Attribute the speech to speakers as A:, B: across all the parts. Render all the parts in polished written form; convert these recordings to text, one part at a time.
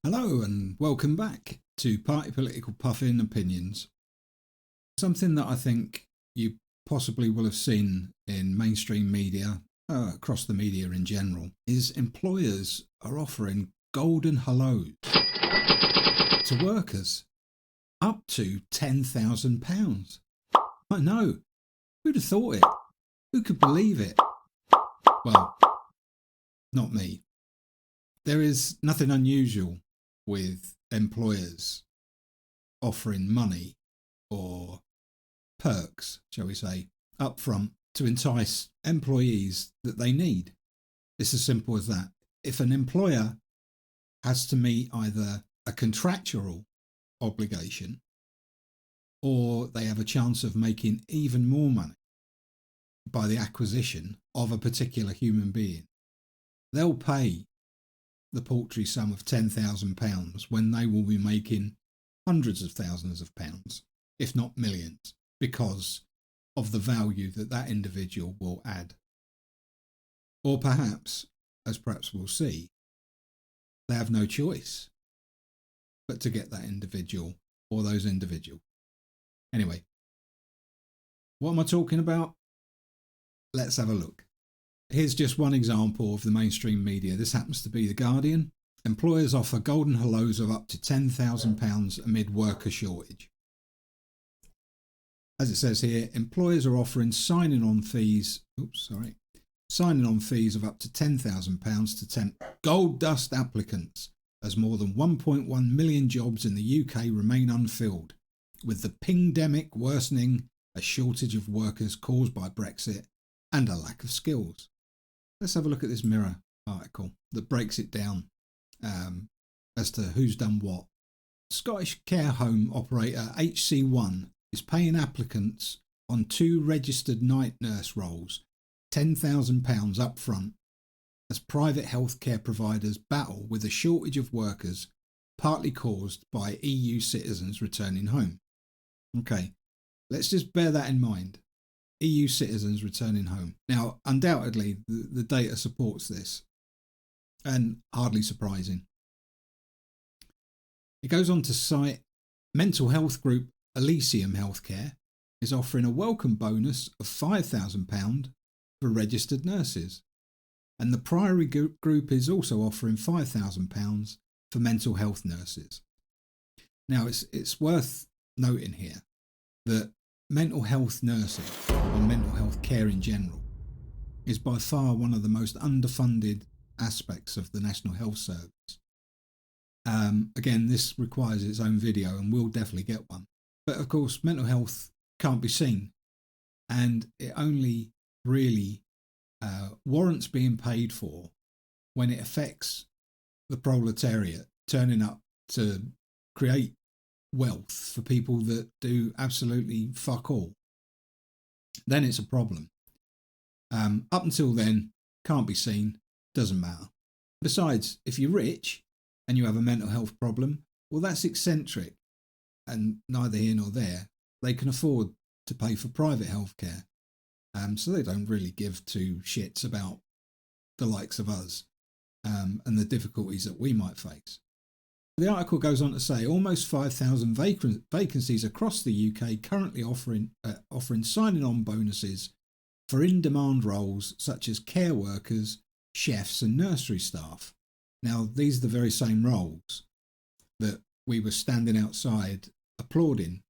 A: Hello and welcome back to Party Political Puffin Opinions. Something that I think you possibly will have seen in mainstream media, across the media in general, is employers are offering golden hellos to workers up to £10,000. I know, who'd have thought it? Who could believe it? Well, not me. There is nothing unusual with employers offering money or perks, shall we say, up front to entice employees that they need. It's as simple as that. If an employer has to meet either a contractual obligation or they have a chance of making even more money by the acquisition of a particular human being, they'll pay the paltry sum of £10,000 when they will be making hundreds of thousands of pounds, if not millions, because of the value that that individual will add. Or perhaps, as perhaps we'll see, they have no choice but to get that individual or those individuals. Anyway, what am I talking about? Let's have a look. Here's just one example of the mainstream media. This happens to be The Guardian. Employers offer golden hellos of up to £10,000 amid worker shortage. As it says here, employers are offering signing-on fees of up to £10,000 to tempt gold dust applicants, as more than 1.1 million jobs in the UK remain unfilled, with the pingdemic worsening a shortage of workers caused by Brexit and a lack of skills. Let's have a look at this Mirror article that breaks it down as to who's done what. Scottish care home operator HC1 is paying applicants on 2 registered night nurse roles £10,000 up front as private healthcare providers battle with a shortage of workers partly caused by EU citizens returning home. Okay, let's just bear that in mind. EU citizens returning home. Now, undoubtedly, the data supports this, and hardly surprising. It goes on to cite mental health group Elysium Healthcare is offering a welcome bonus of £5,000 for registered nurses, and the Priory group is also offering £5,000 for mental health nurses. Now, it's worth noting here that mental health nursing, or mental health care in general, is by far one of the most underfunded aspects of the National Health Service. Again, this requires its own video and we'll definitely get one. But of course, mental health can't be seen, and it only really warrants being paid for when it affects the proletariat turning up to create wealth for people that do absolutely fuck all. Then it's a problem. Up until then, can't be seen, doesn't matter. Besides, if you're rich and you have a mental health problem, well, that's eccentric and neither here nor there. They can afford to pay for private healthcare, so they don't really give two shits about the likes of us and the difficulties that we might face. The article goes on to say almost 5,000 vacancies across the UK currently offering signing-on bonuses for in-demand roles such as care workers, chefs and nursery staff. Now, these are the very same roles that we were standing outside applauding,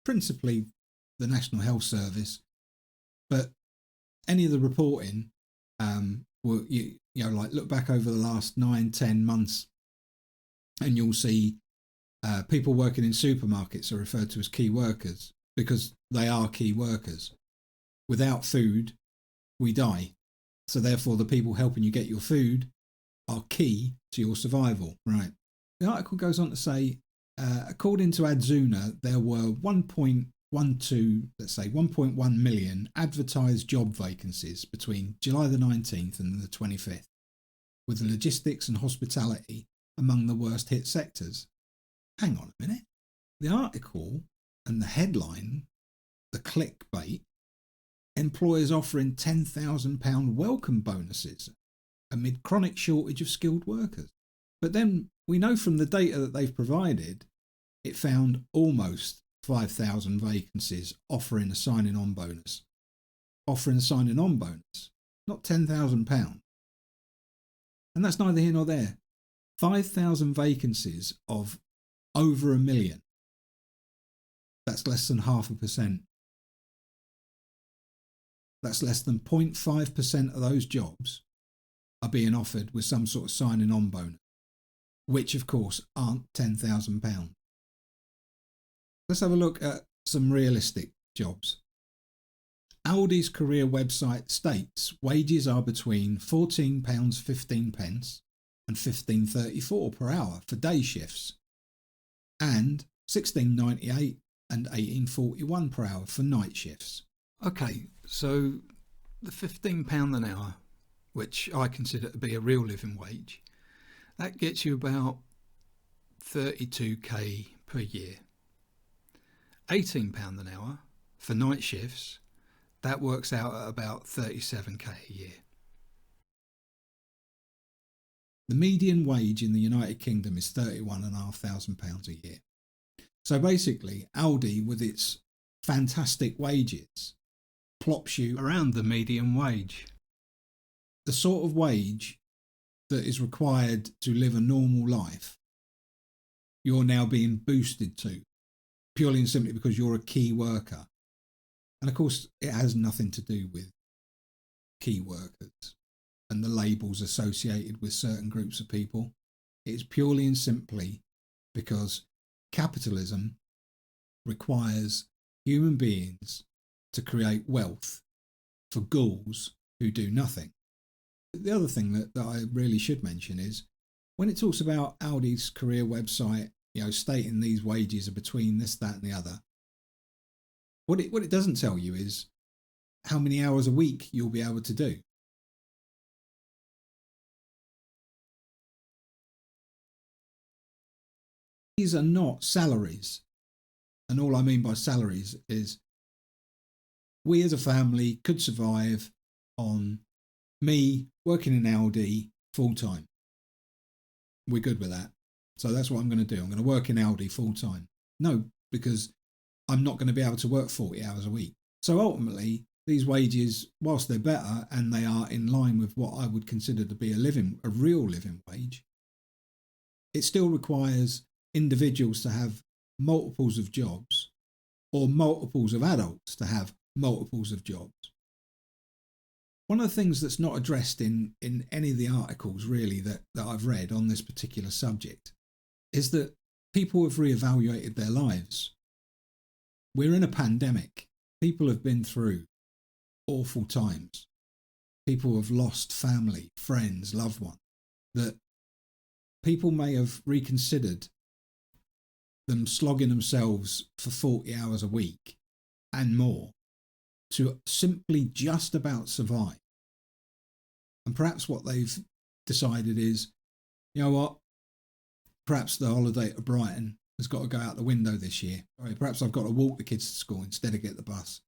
A: principally the National Health Service, but any of the reporting, like look back over the last 9-10 months and you'll see people working in supermarkets are referred to as key workers because they are key workers. Without food, we die. So therefore, the people helping you get your food are key to your survival. Right. The article goes on to say, according to Adzuna, there were 1.1 million advertised job vacancies between July the 19th and the 25th, with logistics and hospitality among the worst hit sectors. Hang on a minute. The article and the headline, the clickbait, employers offering £10,000 welcome bonuses amid chronic shortage of skilled workers. But then We know from the data that they've provided, it found almost 5,000 vacancies offering a signing on bonus. Offering a signing on bonus, not £10,000. And that's neither here nor there. 5,000 vacancies of over 1 million. That's less than 0.5%. That's less than 0.5% of those jobs are being offered with some sort of signing on bonus, which of course aren't £10,000. Let's have a look at some realistic jobs. Aldi's career website states wages are between £14.15 and £15.34 per hour for day shifts, and £16.98 and £18.41 per hour for night shifts. Okay, so the £15 an hour, which I consider to be a real living wage, that gets you about 32k per year. £18 an hour for night shifts, that works out at about 37k a year. The median wage in the United Kingdom is £31,500 a year. So basically, Aldi, with its fantastic wages, plops you around the median wage. The sort of wage that is required to live a normal life, you're now being boosted to, purely and simply because you're a key worker. And of course, it has nothing to do with key workers and the labels associated with certain groups of people. It's purely and simply because capitalism requires human beings to create wealth for ghouls who do nothing. The other thing that I really should mention is when it talks about Aldi's career website, stating these wages are between this, that and the other, what it doesn't tell you is how many hours a week you'll be able to do. These are not salaries. And all I mean by salaries is we as a family could survive on me working in Aldi full time. We're good with that. So that's what I'm going to do. I'm going to work in Aldi full time. No, because I'm not going to be able to work 40 hours a week. So ultimately, these wages, whilst they're better and they are in line with what I would consider to be a real living wage, it still requires individuals to have multiples of jobs or multiples of adults to have multiples of jobs. One of the things that's not addressed in any of the articles really that I've read on this particular subject is that people have reevaluated their lives. We're in a pandemic. People have been through awful times. People have lost family, friends, loved ones. That people may have reconsidered them slogging themselves for 40 hours a week and more to simply just about survive. And perhaps what they've decided is, you know what, perhaps the holiday to Brighton has got to go out the window this year. Or perhaps I've got to walk the kids to school instead of get the bus.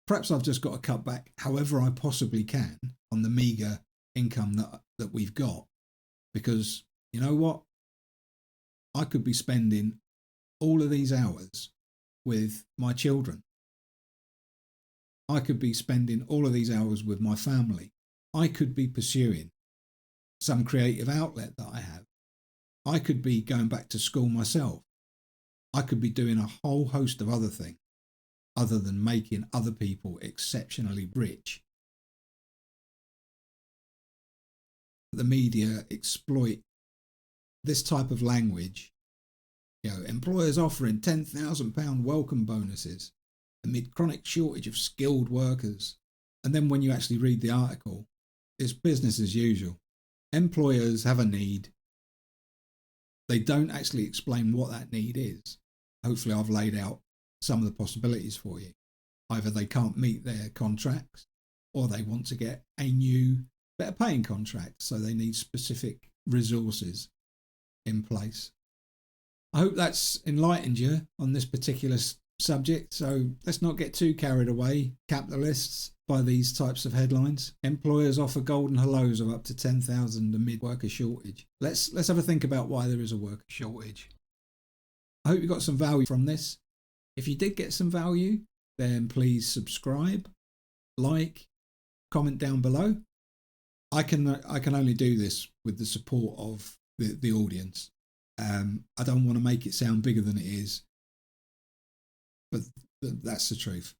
A: Perhaps I've just got to cut back however I possibly can on the meagre income that we've got. Because, you know what, I could be spending all of these hours with my children. I could be spending all of these hours with my family. I could be pursuing some creative outlet that I have. I could be going back to school myself. I could be doing a whole host of other things other than making other people exceptionally rich. The media exploit this type of language. Employers offering £10,000 welcome bonuses amid chronic shortage of skilled workers. And then when you actually read the article, it's business as usual. Employers have a need. They don't actually explain what that need is. Hopefully I've laid out some of the possibilities for you. Either they can't meet their contracts or they want to get a new, better paying contract. So they need specific resources in place. I hope that's enlightened you on this particular subject, so let's not get too carried away, capitalists, by these types of headlines. Employers offer golden hellos of up to 10,000 amid worker shortage. Let's have a think about why there is a worker shortage. I hope you got some value from this. If you did get some value, then please subscribe, like, comment down below. I can only do this with the support of the audience. I don't want to make it sound bigger than it is, but that's the truth.